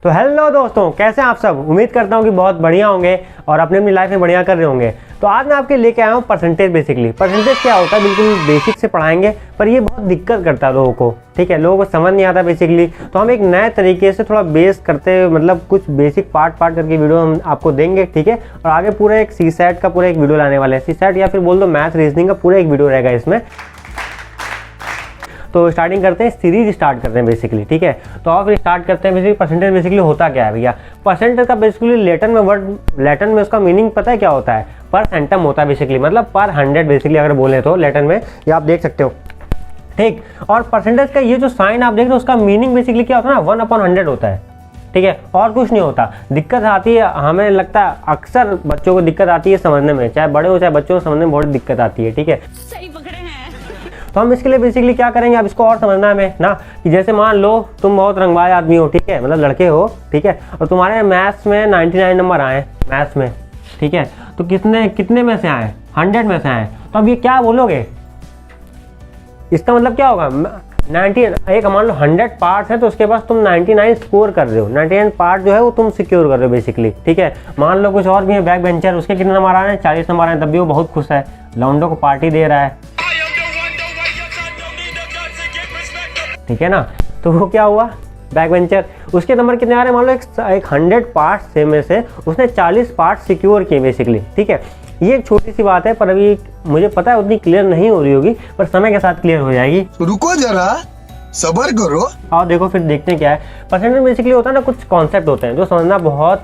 तो हेलो दोस्तों, कैसे हैं आप सब। उम्मीद करता हूं कि बहुत बढ़िया होंगे और अपनी अपनी लाइफ में बढ़िया कर रहे होंगे। तो आज मैं आपके लेके आया हूं परसेंटेज। बेसिकली परसेंटेज क्या होता है बिल्कुल बेसिक से पढ़ाएंगे, पर ये बहुत दिक्कत करता है लोगों को। ठीक है, लोगों को समझ नहीं आता बेसिकली। तो हम एक नए तरीके से थोड़ा बेस करते हुए मतलब कुछ बेसिक पार्ट करके वीडियो हम आपको देंगे। ठीक है, और आगे पूरा एक सीसैट का पूरा एक वीडियो लाने वाले हैं। सीसैट या फिर बोल दो मैथ रीजनिंग का पूरा एक वीडियो रहेगा इसमें। तो स्टार्टिंग करते हैं, सीरीज स्टार्ट करते हैं बेसिकली। ठीक है, तो और फिर स्टार्ट करते हैं बेसिकली परसेंटेज बेसिकली होता क्या है भैया। परसेंटेज का बेसिकली लैटिन में उसका मीनिंग पता है क्या होता है, पर सेंटम होता है बेसिकली, मतलब पर 100 बेसिकली अगर बोले तो लैटिन में, ये आप देख सकते हो। ठीक, और परसेंटेज का ये जो साइन आप देख रहे हो उसका मीनिंग बेसिकली क्या होता है ना, 1/100 होता है। ठीक है, और कुछ नहीं होता। दिक्कत आती है, हमें लगता है अक्सर बच्चों को दिक्कत आती है समझने में, चाहे बड़े हो चाहे बच्चों को समझने में बहुत दिक्कत आती है। ठीक है, सही पकड़े हैं। तो हम इसके लिए बेसिकली क्या करेंगे, अब इसको और समझना है हमें ना, कि जैसे मान लो तुम बहुत रंगबाज आदमी हो, ठीक है, मतलब लड़के हो, ठीक है, और तुम्हारे मैथ्स में 99 नंबर आए मैथ्स में। ठीक है, तो कितने में से आए, 100 में से आए। तो अब ये क्या बोलोगे, इसका मतलब क्या होगा, 90 एक मान लो 100 पार्ट्स है तो उसके पास तुम 99 स्कोर कर रहे हो, 99 पार्ट जो है वो तुम सिक्योर कर रहे हो बेसिकली। ठीक है, मान लो कुछ और भी है बैक बेंचर, उसके कितने नंबर आ रहे हैं, 40 नंबर आए, तब भी वो बहुत खुश है, लौंडों को पार्टी दे रहा है। ठीक है ना, तो वो क्या हुआ, बैक बेंचर, उसके नंबर कितने आ रहे हैं, मान लो एक 100 पार्ट्स से में से उसने 40 पार्ट सिक्योर किए बेसिकली। ठीक है, ये एक छोटी सी बात है, पर अभी मुझे पता है उतनी क्लियर नहीं हो रही होगी, पर समय के साथ क्लियर हो जाएगी। रुको जरा, सब्र करो। और देखो फिर देखते हैं क्या है। परसेंटेज बेसिकली होता है ना, कुछ कॉन्सेप्ट होते हैं जो समझना बहुत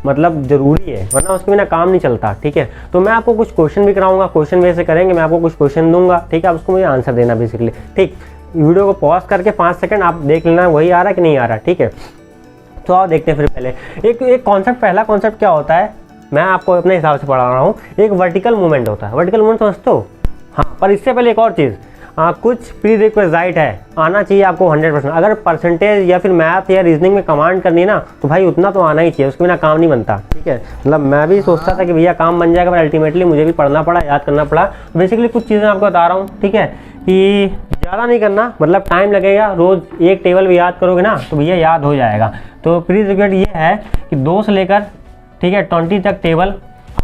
मतलब जरूरी है, वरना उसके बिना काम नहीं चलता। ठीक है, तो मैं आपको कुछ क्वेश्चन भी कराऊंगा, क्वेश्चन वैसे करेंगे, मैं आपको कुछ क्वेश्चन दूंगा। ठीक है, आप उसको मुझे आंसर देना बेसिकली। ठीक, वीडियो को पॉज करके 5 सेकंड आप देख लेना वही आ रहा है कि नहीं आ रहा। ठीक है, तो आओ देखते हैं फिर पहले एक कॉन्सेप्ट। पहला कॉन्सेप्ट क्या होता है, मैं आपको अपने हिसाब से पढ़ा रहा हूँ। एक वर्टिकल मूवमेंट होता है, वर्टिकल मूवमेंट समझते हो। हाँ, पर इससे पहले एक और चीज़, कुछ प्री रिक्विजिट है, आना चाहिए आपको 100%। अगर परसेंटेज या फिर मैथ या रीजनिंग में कमांड करनी ना, तो भाई उतना तो आना ही चाहिए, उसके बिना काम नहीं बनता। ठीक है, मतलब मैं भी सोचता था कि भैया काम बन जाएगा, पर अल्टीमेटली मुझे भी पढ़ना पड़ा, याद करना पड़ा। बेसिकली कुछ चीज़ें आपको बता रहा हूँ। ठीक है, कि ज़्यादा नहीं करना, मतलब टाइम लगेगा, रोज़ एक टेबल भी याद करोगे ना तो भैया याद हो जाएगा। तो प्री रिक्विजिट ये है कि 2 से लेकर, ठीक है, 20 तक टेबल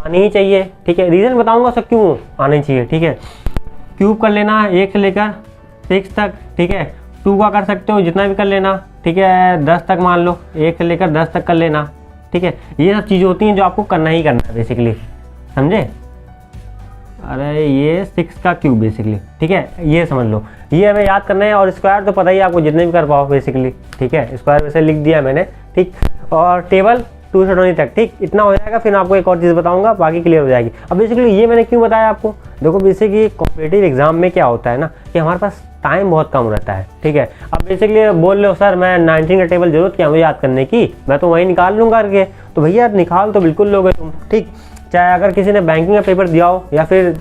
आनी ही चाहिए। ठीक है, रीज़न बताऊंगा सब क्यों आनी चाहिए। ठीक है, क्यूब कर लेना 1 से लेकर 6 तक। ठीक है, 2 का कर सकते हो, जितना भी कर लेना। ठीक है, 10 तक मान लो, 1 से लेकर 10 तक कर लेना। ठीक है, ये सब चीज़ें होती हैं जो आपको करना ही करना है बेसिकली, समझे। अरे ये 6 का क्यूब बेसिकली। ठीक है, ये समझ लो, ये हमें याद करना है। और स्क्वायर तो पता ही आपको, जितने भी कर पाओ बेसिकली। ठीक है, स्क्वायर वैसे लिख दिया मैंने। ठीक, और टेबल 2 से 20 तक। ठीक, इतना हो जाएगा। फिर आपको एक और चीज़ बताऊंगा, बाकी क्लियर हो जाएगी। अब बेसिकली ये मैंने क्यों बताया आपको, देखो बेसिकली कॉम्पिटिटिव एग्जाम में क्या होता है ना, कि हमारे पास टाइम बहुत कम रहता है। ठीक है, अब बेसिकली बोल रहे हो सर मैं 19 का टेबल जरूरत क्या मुझे याद करने की, मैं तो वहीं निकाल लूँगा करके। तो भैया निकाल तो बिल्कुल लोगे तुम। ठीक, चाहे अगर किसी ने बैंकिंग का पेपर दिया हो या फिर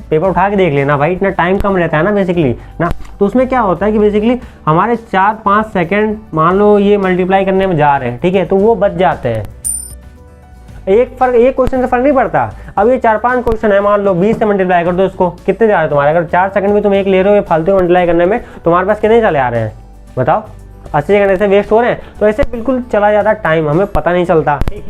पेपर उठा के देख लेना, भाई इतना टाइम कम रहता है ना बेसिकली ना। तो उसमें क्या होता है कि बेसिकली हमारे 4-5 सेकेंड मान लो ये मल्टीप्लाई करने में जा रहे हैं, ठीक है, तो वो बच जाते हैं। एक क्वेश्चन से फर्क नहीं पड़ता। अब ये 4-5 क्वेश्चन है, मान लो 20 से मल्टीप्लाई कर दो इसको, कितने जा रहे हैं तुम्हारे, अगर 4 सेकंड में तुम एक ले रहे हो ये फालतू मल्टीप्लाई करने में, तुम्हारे पास कितने चले आ रहे हैं बताओ, 80 सेकंड ऐसे वेस्ट हो रहे हैं। तो ऐसे बिल्कुल चला जाता है टाइम, हमें पता नहीं चलता। ठीक,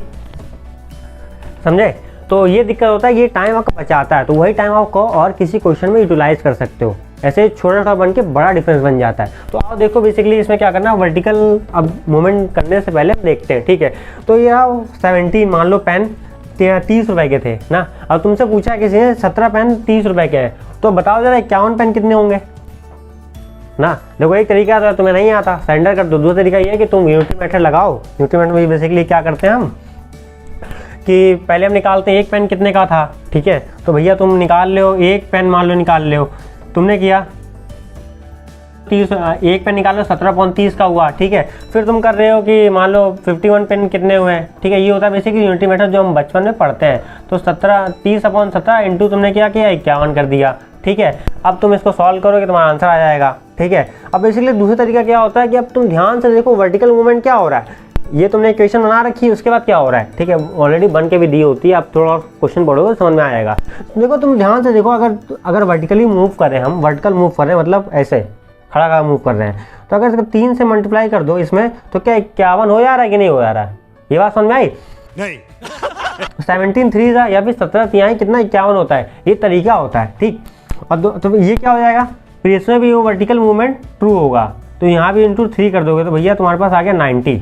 समझे। तो ये दिक्कत होता है, ये टाइम आपका बचाता है, तो वही टाइम आपको और किसी क्वेश्चन में यूटिलाइज कर सकते हो। ऐसे छोटा छोटा बन के बड़ा डिफरेंस बन जाता है। तो आप देखो बेसिकली इसमें क्या करना है, वर्टिकल अब मूवमेंट करने से पहले हम देखते हैं। ठीक है, तो ये 17 मान लो पेन 30 रुपए के थे ना। अब तुमसे पूछा किसी ने 17 पेन 30 रुपए के हैं, तो बताओ जरा 51 पेन कितने होंगे ना। देखो एक तरीका तो तुम्हें नहीं आता, सरेंडर कर दो। दूसरा तरीका ये है कि तुम यूनिटी मेथड लगाओ। यूनिटी मेथड में बेसिकली क्या करते हैं हम, कि पहले हम निकालते हैं एक पेन कितने का था। ठीक है, तो भैया तुम निकाल ले हो, एक पेन मान लो निकाल ले हो, तुमने किया 30, एक पेन निकाल लो 17.30 का हुआ। ठीक है, फिर तुम कर रहे हो कि मान लो 51 पेन कितने हुए हैं। ठीक है, ये होता है बेसिकली यूनिटी मेथड जो हम बचपन में पढ़ते हैं। तो 30/17 इंटू तुमने क्या किया 51 कर दिया। ठीक है, अब तुम इसको सॉल्व करोगे तुम्हारा आंसर आ जाएगा। ठीक है, अब बेसिकली दूसरा तरीका क्या होता है कि अब तुम ध्यान से देखो वर्टिकल मूवमेंट क्या हो रहा है। ये तुमने इक्वेशन बना रखी है, उसके बाद क्या हो रहा है। ठीक है, ऑलरेडी बन के भी दी होती है, आप थोड़ा और क्वेश्चन पढ़ोगे समझ में आएगा। देखो तुम ध्यान से देखो, अगर वर्टिकली मूव करें, हम वर्टिकल मूव कर रहे हैं मतलब ऐसे खड़ा खड़ा मूव कर रहे हैं। तो अगर इसको 3 से मल्टीप्लाई कर दो इसमें, तो क्या 51 हो जा रहा है कि नहीं हो जा रहा है? ये बात समझ में आई? नहीं 17 3 या फिर 17 तिहाई कितना 51 होता है, ये तरीका होता है, ठीक। और तो ये क्या हो जाएगा, फिर इसमें भी वो वर्टिकल मूवमेंट ट्रू होगा, तो यहाँ भी इंटू 3 कर दोगे तो भैया तुम्हारे पास आ गया 90।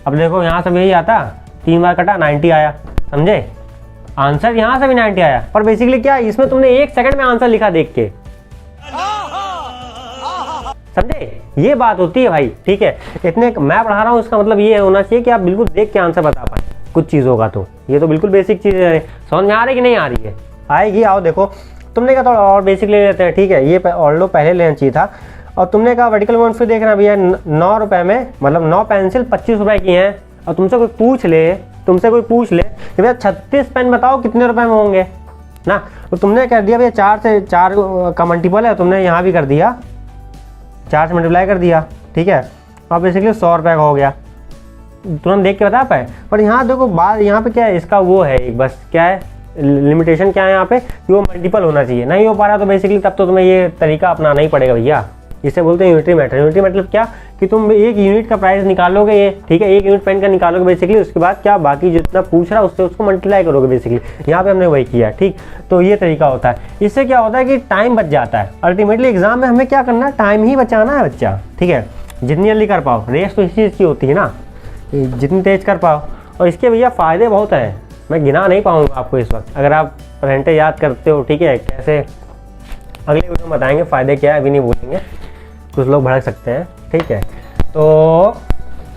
अब देखो यहाँ से भी यही आता, 3 बार कटा 90 आया, समझे? आंसर यहाँ से भी 90 आया, पर बेसिकली क्या इसमें तुमने 1 सेकंड में आंसर लिखा देख के, समझे? ये बात होती है भाई, ठीक है। इतने मैं पढ़ा रहा हूँ, इसका मतलब ये होना चाहिए कि आप बिल्कुल देख के आंसर बता पाए कुछ चीज़ होगा। तो ये तो बिल्कुल बेसिक चीज़ है, समझ में आ रही कि नहीं आ रही है? आएगी, आओ देखो। तुमने कहा थोड़ा और बेसिक ले लेते हैं, ठीक है, ये और लो पहले लेना चाहिए था। और तुमने कहा वर्टिकल मूवमेंट फिर देखना भैया 9 रुपये में, मतलब 9 पेंसिल 25 रुपये की हैं, और तुमसे कोई पूछ ले कि भैया 36 पेन बताओ कितने रुपए में होंगे ना, तो तुमने कर दिया भैया 4 से 4 का मल्टीपल है, तुमने यहाँ भी कर दिया 4 से मल्टीप्लाई कर दिया, ठीक है। अब बेसिकली 100 रुपये का हो गया, तुरंत देख के बता पाए। पर यहाँ देखो बात यहाँ पे क्या है, इसका वो है एक बस क्या है लिमिटेशन, क्या है यहाँ पे कि वो मल्टीपल होना चाहिए, नहीं हो पा रहा तो बेसिकली तब तो तुम्हें ये तरीका अपनाना ही पड़ेगा भैया। इसे बोलते हैं यूनिटरी मेथड। यूनिटरी मतलब क्या कि तुम 1 यूनिट का प्राइस निकालोगे, ये ठीक है, 1 यूनिट पेन का निकालोगे बेसिकली, उसके बाद क्या बाकी जितना पूछ रहा है उससे उसको मल्टीप्लाई करोगे बेसिकली। यहाँ पे हमने वही किया, ठीक। तो ये तरीका होता है, इससे क्या होता है कि टाइम बच जाता है। अल्टीमेटली एग्जाम में हमें क्या करना है, टाइम ही बचाना है बच्चा, ठीक है। जितनी जल्दी कर पाओ, रेस तो इसी चीज़ की होती है ना, जितनी तेज कर पाओ। और इसके भैया फ़ायदे बहुत हैं, मैं गिना नहीं पाऊँगा आपको इस वक्त, अगर आप परसेंटेज याद करते हो, ठीक है। कैसे अगले वीडियो में बताएंगे फ़ायदे क्या है, अभी नहीं बोलेंगे, कुछ लोग भड़क सकते हैं, ठीक है। तो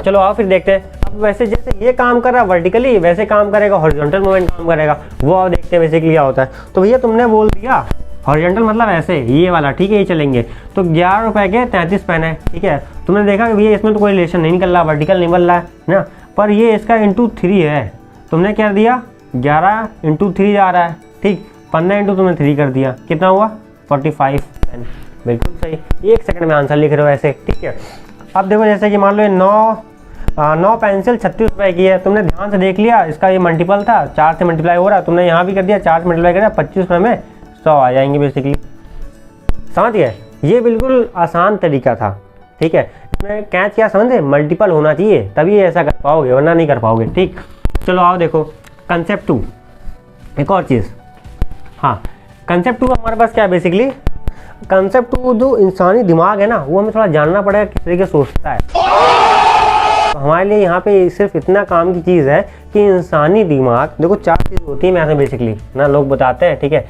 चलो आओ फिर देखते हैं। अब वैसे जैसे ये काम कर रहा है वर्टिकली, वैसे काम करेगा हॉरिजॉन्टल मूवमेंट काम करेगा, वो आओ देखते हैं बेसिकली क्या होता है। तो भैया तुमने बोल दिया हॉरिजॉन्टल मतलब ऐसे ये वाला, ठीक है, ये चलेंगे। तो 11 रुपये के 33 पेन है, ठीक है। तुमने देखा कि भैया इसमें तो कोई रिलेशन नहीं निकल रहा, वर्टिकल नहीं बन रहा है ना, पर ये इसका इंटू 3 है। तुमने क्या दिया 11 इंटू 3 जा रहा है, ठीक। 15 इंटू तुमने 3 कर दिया, कितना हुआ 45 पेन, बिल्कुल सही। 1 सेकंड में आंसर लिख रहे हो ऐसे, ठीक है। अब देखो जैसे कि मान लो ये 9 पेंसिल 36 रुपये की है, तुमने ध्यान से देख लिया, इसका ये मल्टीपल था, 4 से मल्टीप्लाई हो रहा है, तुमने यहाँ भी कर दिया 4 से मल्टीप्लाई कर दिया, 25 रुपये में 100 आ जाएंगे बेसिकली, समझ गए? ये बिल्कुल आसान तरीका था, ठीक है। इसमें कैच क्या समझे, मल्टीपल होना चाहिए तभी ऐसा कर पाओगे, वरना नहीं कर पाओगे, ठीक। चलो आओ देखो कंसेप्ट 2, एक और चीज़, हाँ कंसेप्ट 2 हमारे पास क्या है बेसिकली, कंसेप्ट 2 जो इंसानी दिमाग है ना, वो हमें थोड़ा जानना पड़ेगा किस तरीके से सोचता है। तो हमारे लिए यहाँ पे सिर्फ इतना काम की चीज़ है कि इंसानी दिमाग, देखो 4 चीज़ होती है मैथ में बेसिकली ना, लोग बताते हैं, ठीक है।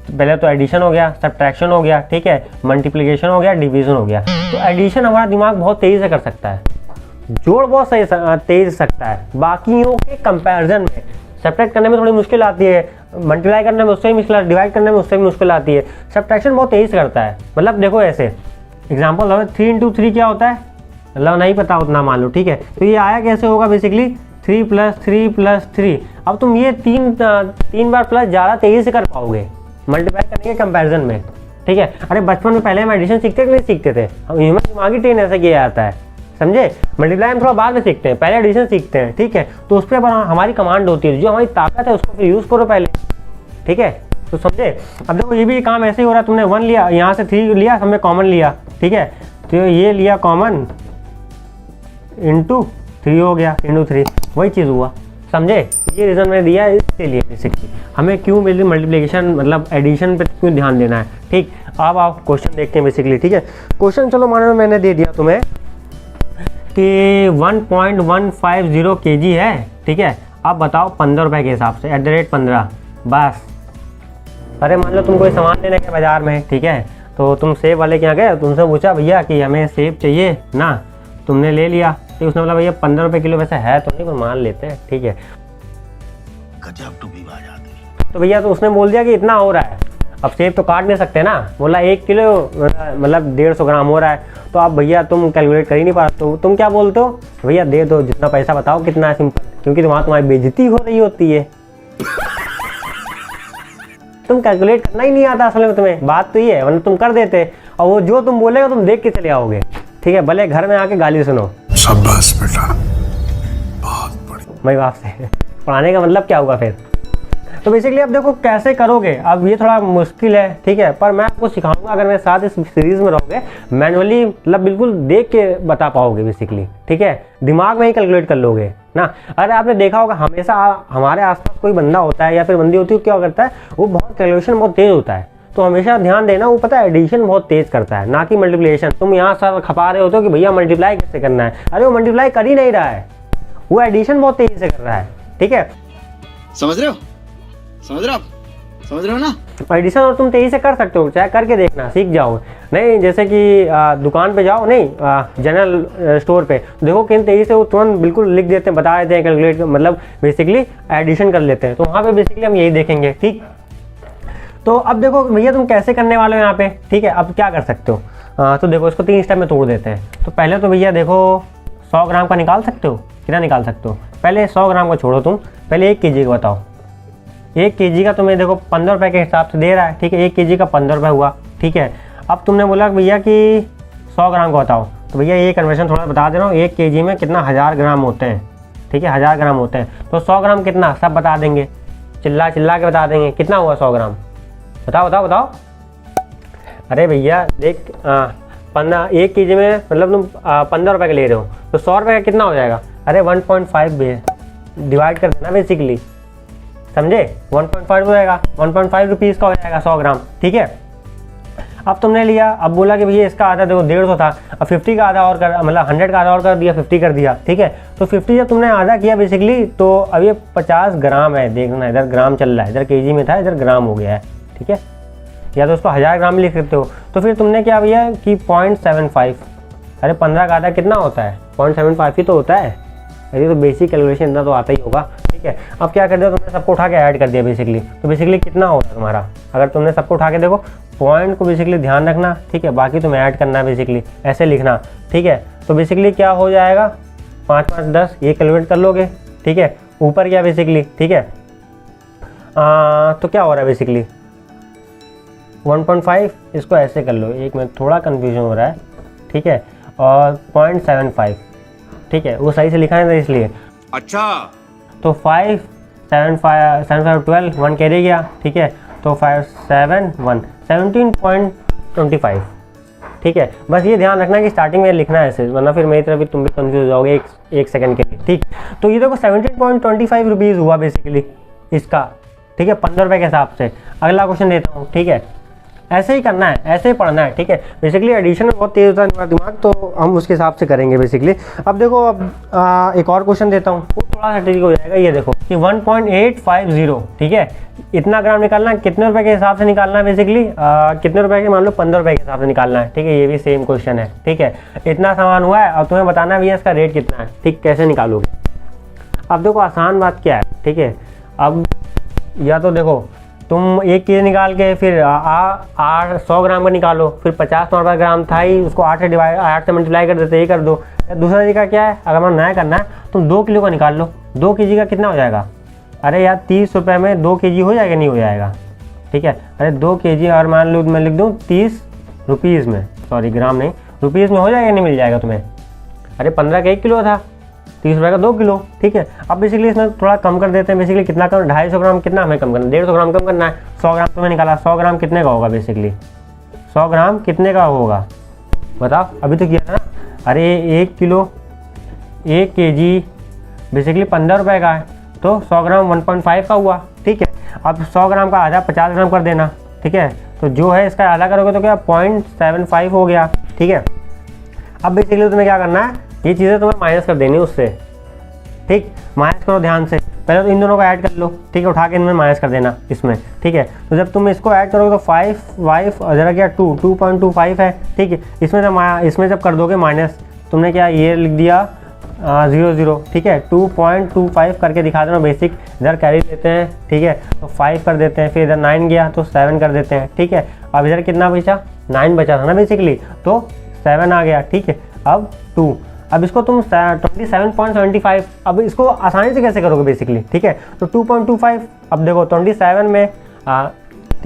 पहले तो एडिशन हो गया, सब्ट्रैक्शन हो गया, ठीक है, मल्टीप्लिकेशन हो गया, डिवीजन हो गया। तो एडिशन हमारा दिमाग बहुत तेज़ी से कर सकता है, जोड़ बहुत सही तेज सकता है, बाकियों के कंपैरिजन में। सब्ट्रैक्ट करने में थोड़ी मुश्किल आती है, मल्टीप्लाई करने में उससे भी मुश्किल, डिवाइड करने में उससे भी मुश्किल आती है। सब्ट्रैक्शन बहुत तेज करता है, मतलब देखो ऐसे एग्जांपल 3 इंटू 3 क्या होता है, मतलब नहीं पता उतना मान लो, ठीक है। तो ये आया कैसे होगा बेसिकली 3 + 3 + 3। अब तुम ये 3 बार प्लस ज़्यादा तेज़ी से कर पाओगे मल्टीप्लाई करने के कंपैरिजन में, ठीक है। अरे बचपन में पहले हम एडिशन सीखते कि नहीं सीखते थे, हम ह्यूमन दिमागी ट्रेन ऐसा किया जाता है, समझे। मल्टीप्लाई हम थोड़ा बाद में सीखते हैं, पहले एडिशन सीखते हैं, ठीक है। तो उस पर हमारी कमांड होती है, जो हमारी ताकत है उसको फिर यूज़ करो पहले, ठीक है। तो समझे। अब देखो ये भी काम ऐसे ही हो रहा है, तुमने 1 लिया, यहाँ से 3 लिया, हमने कॉमन लिया, ठीक है। तो ये लिया कॉमन, इंटू 3 हो गया, इंटू 3 वही चीज़ हुआ, समझे। ये रीज़न मैंने दिया है इसके लिए बेसिकली, हमें क्यों मल्टीप्लिकेशन मतलब एडिशन पे क्यों ध्यान देना है, ठीक। अब आप क्वेश्चन देखते हैं बेसिकली, ठीक है। क्वेश्चन चलो मानो मैंने दे दिया तुम्हें कि 1.150 kg है, ठीक है। अब बताओ 15 रुपये के हिसाब से @15 बस। अरे मान लो तुम कोई सामान लेने के बाज़ार में, ठीक है, तो तुम सेब वाले के यहाँ गए, तुमसे पूछा भैया कि हमें सेब चाहिए ना, तुमने ले लिया, तो उसने बोला भैया 15 रुपये किलो, वैसे है तो नहीं पर मान लेते हैं, ठीक है। गजब टूपी बाज आदमी। तो भैया तो उसने बोल दिया कि इतना हो रहा है, अब सेब तो काट नहीं सकते ना, बोला 1 किलो मतलब 150 ग्राम हो रहा है। तो आप भैया तुम कैलकुलेट कर ही नहीं पा रहे, तो तुम क्या बोलते हो, भैया दे दो जितना पैसा बताओ कितना है, सिंपल, क्योंकि वहाँ तुम्हारी बेइज्जती हो रही होती है। तुम कैलकुलेट करना ही नहीं आता असल में तुम्हें, बात तो ये है, वरना तुम कर देते, और वो जो तुम बोलेगा तुम देख के चले आओगे, ठीक है, भले घर में आके गाली सुनो। शाबाश बेटा, बहुत बढ़िया। भाई बाप से पढ़ाने का मतलब क्या हुआ फिर, तो बेसिकली अब देखो कैसे करोगे, अब ये थोड़ा मुश्किल है, ठीक है, पर मैं आपको सिखाऊंगा। अगर मेरे साथ इस सीरीज में रहोगे मैनुअली मतलब बिल्कुल देख के बता पाओगे बेसिकली, ठीक है, दिमाग में ही कैलकुलेट कर लोगे ना। अगर आपने देखा होगा हमेशा हमारे आसपास कोई बंदा होता है या फिर बंदी होती है, क्या करता है वो बहुत कैलकुलेशन बहुत तेज होता है, तो हमेशा ध्यान देना, वो पता है एडिशन बहुत तेज करता है ना कि मल्टीप्लिकेशन। तुम यहाँ सर खपा रहे होते हो कि भैया मल्टीप्लाई कैसे करना है, अरे वो मल्टीप्लाई कर ही नहीं रहा है, वो एडिशन बहुत तेजी से कर रहा है, ठीक है, समझ रहे हो? समझ रहे हो ना? एडिशन और तुम तेजी से कर सकते हो, चाहे करके देखना, सीख जाओ। नहीं जैसे कि दुकान पे जाओ, नहीं जनरल स्टोर पे देखो किन तेजी से वो तुरंत बिल्कुल लिख देते हैं, बता देते हैं कैलकुलेट, मतलब बेसिकली एडिशन कर लेते हैं। तो वहाँ पे बेसिकली हम यही देखेंगे, ठीक। तो अब देखो भैया तुम कैसे करने वाले हो यहाँ पे, ठीक है। अब क्या कर सकते हो, तो देखो इसको 3 स्टेप में तोड़ देते हैं। तो पहले तो भैया देखो 100 ग्राम का निकाल सकते हो, कितना निकाल सकते हो, पहले 100 ग्राम का छोड़ो तुम, पहले 1 kg का बताओ। 1 kg का तुम्हें देखो 15 रुपये के हिसाब से दे रहा है, ठीक है, 1 kg का 15 रुपये हुआ, ठीक है। अब तुमने बोला भैया कि 100 ग्राम का बताओ, तो भैया ये कन्वर्शन थोड़ा बता दे रहा हूँ, 1 kg में कितना 1000 ग्राम होते हैं, ठीक है, 1000 ग्राम होते हैं। तो 100 ग्राम कितना सब बता देंगे, चिल्ला के बता देंगे, कितना हुआ 100 ग्राम, बताओ। अरे भैया देख 1 kg में मतलब तुम 15 रुपये का ले रहे हो, तो 100 रुपये का कितना हो जाएगा, अरे 1.5 डिवाइड कर देना बेसिकली, समझे, 1.5 हो जाएगा, 1.5 रुपीज़ का हो जाएगा 100 ग्राम, ठीक है। अब तुमने लिया, अब बोला कि भैया इसका आधा देखो 150 था, अब 50 का आधा और कर, मतलब 100 का आधा और कर दिया, 50 कर दिया, ठीक है। तो 50 जब तुमने आधा किया बेसिकली, तो अब ये 50 ग्राम है, देखना इधर ग्राम चल रहा है, इधर kg में था, इधर ग्राम हो गया है, ठीक है, या तो उसको 1000 ग्राम लिख सकते हो। तो फिर तुमने क्या भैया कि 0.75, अरे 15 का आधा कितना होता है, 0.75 ही तो होता है, अरे तो बेसिक कैलकुलेशन इतना तो आता ही होगा, ठीक है। अब क्या कर दिया तुमने, सबको उठा के ऐड कर दिया बेसिकली, तो बेसिकली कितना होगा तुम्हारा, अगर तुमने सबको उठा के देखो, पॉइंट को बेसिकली ध्यान रखना, ठीक है, बाकी तुम्हें ऐड करना है बेसिकली, ऐसे लिखना, ठीक है। तो बेसिकली क्या हो जाएगा 5 5 10, ये कैलकुलेट कर लोगे, ठीक है, ऊपर क्या बेसिकली, ठीक है। तो क्या हो रहा है बेसिकली 1.5, इसको ऐसे कर लो, एक मिनट थोड़ा कन्फ्यूजन हो रहा है, ठीक है, और 0.75, ठीक है, वो सही से लिखा है ना इसलिए। अच्छा, तो 5 7 5 7 5 12 1 कैरी गया, ठीक है, तो 5 7 1 17.25, ठीक है। बस ये ध्यान रखना कि स्टार्टिंग में लिखना है ऐसे, वरना फिर मेरी तरफ भी तुम भी कंफ्यूज हो जाओगे एक सेकंड के लिए, ठीक। तो ये देखो 17.25 रुपीज़ हुआ बेसिकली इसका, ठीक है, 15 रुपये के हिसाब से। अगला क्वेश्चन देता हूँ, ठीक है, ऐसे ही करना है, ऐसे ही पढ़ना है, ठीक है। बेसिकली एडिशन में बहुत तेज होता है हमारा दिमाग, तो हम उसके हिसाब से करेंगे बेसिकली। अब देखो, अब एक और क्वेश्चन देता हूँ, वो थोड़ा सा ट्रिकी हो जाएगा। ये देखो कि 1.850, ठीक है, इतना ग्राम निकालना है, कितने रुपए के हिसाब से निकालना है बेसिकली, कितने रुपए के, मान लो 15 रुपये के हिसाब से निकालना है, ठीक है, ये भी सेम क्वेश्चन है, ठीक है। इतना सामान हुआ है, अब तुम्हें बताना है भैया इसका रेट कितना है, ठीक, कैसे निकालोगे। अब देखो आसान बात क्या है, ठीक है, अब या तो देखो तुम 1 kg निकाल के फिर 100 ग्राम का निकालो, फिर 50 ग्राम था ही, उसको 8 से मल्टीप्लाई कर देते, ये कर दो। दूसरा तरीका क्या है, अगर मैं नया करना है तुम 2 किलो का निकाल लो, 2 kg का कितना हो जाएगा, अरे यार 30 रुपये में 2 kg हो जाएगा, नहीं हो जाएगा, ठीक है। अरे 2 kg और मान लो मैं लिख दूँ 30 रुपीज़ में, सॉरी ग्राम नहीं, रुपीज़ में हो जाएगा, नहीं मिल जाएगा तुम्हें। अरे 15 का 1 किलो था, 30 रुपये का 2 किलो, ठीक है। अब बेसिकली इसमें थोड़ा कम कर देते हैं, बेसिकली कितना कम, 250 ग्राम कितना हमें कम करना है, 150 ग्राम कम करना है। 100 ग्राम तुम्हें निकाला, 100 ग्राम कितने का होगा बेसिकली, 100 ग्राम कितने का होगा बताओ, अभी तो किया था ना। अरे 1 किलो 1 kg बेसिकली 15 रुपये का है, तो 100 ग्राम 1.5 का हुआ, ठीक है। अब 100 ग्राम का आधा 50 ग्राम कर देना, ठीक है, तो जो है इसका आधा करोगे तो क्या 0.75 हो गया, ठीक है। अब बेसिकली तुम्हें क्या करना है, ये चीज़ें तुम्हें माइनस कर देनी उससे, ठीक, माइनस करो ध्यान से, पहले तो इन दोनों को ऐड कर लो, ठीक है, उठा के इनमें माइनस कर देना इसमें, ठीक है। तो जब तुम इसको ऐड करोगे तो 5 जरा क्या 2.25 है, ठीक है। इसमें जब कर दोगे माइनस, तुमने क्या ये लिख दिया 0 ठीक है, 2.25 करके दिखा देना बेसिक, इधर कैरी लेते हैं, ठीक है, तो 5 कर देते हैं, फिर इधर 9 गया तो 7 कर देते हैं, ठीक है। अब इधर कितना बचा, 9 बचा था ना बेसिकली, तो 7 आ गया, ठीक है। अब 2, अब इसको तुम 27.75, अब इसको आसानी से कैसे करोगे बेसिकली, ठीक है, तो 2.25, अब देखो 27 में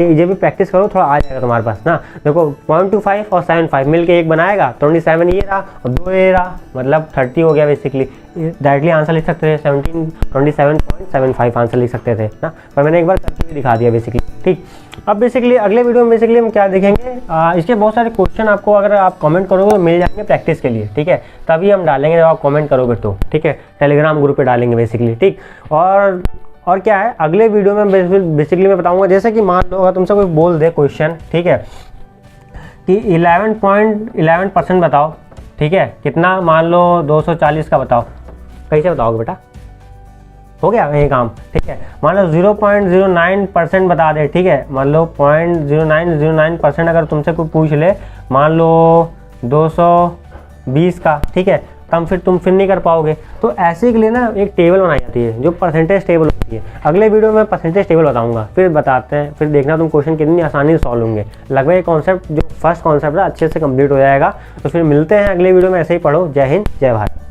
ये भी प्रैक्टिस करो, थोड़ा आ जाएगा तुम्हारे पास ना। देखो 0.25 और 7.5 मिल के एक बनाएगा, 27 ये रहा और 2 ये रहा, मतलब 30 हो गया बेसिकली। डायरेक्टली आंसर लिख सकते थे 27.75 आंसर लिख सकते थे ना, पर मैंने एक बार करके भी दिखा दिया बेसिकली। ठीक, अब बेसिकली अगले वीडियो में बेसिकली हम क्या देखेंगे, इसके बहुत सारे क्वेश्चन आपको अगर आप कमेंट करोगे तो मिल जाएंगे प्रैक्टिस के लिए। ठीक है, तभी हम डालेंगे जब आप कमेंट करोगे तो। ठीक है, टेलीग्राम ग्रुप पे डालेंगे बेसिकली। ठीक, और क्या है अगले वीडियो में बेसिकली मैं बताऊंगा, जैसे कि मान लो अगर तुमसे कोई बोल दे क्वेश्चन, ठीक है, कि 11.11% बताओ, ठीक है, कितना, मान लो 240 का बताओ, कैसे बताओगे बेटा, हो गया ये काम। ठीक है, मान लो 0.09% बता दे, ठीक है, मान लो 0.0909% अगर तुमसे कोई पूछ ले, मान लो 220 का, ठीक है, तब फिर तुम नहीं कर पाओगे। तो ऐसे के लिए ना एक टेबल बनाई जाती है जो परसेंटेज टेबल होती है। अगले वीडियो में परसेंटेज टेबल बताऊंगा, फिर बताते हैं, फिर देखना तुम क्वेश्चन कितनी आसानी से सॉल्व होंगे। लगभग ये कॉन्सेप्ट जो फर्स्ट कॉन्सेप्ट है अच्छे से कंप्लीट हो जाएगा। तो फिर मिलते हैं अगले वीडियो में, ऐसे ही पढ़ो। जय हिंद, जय भारत।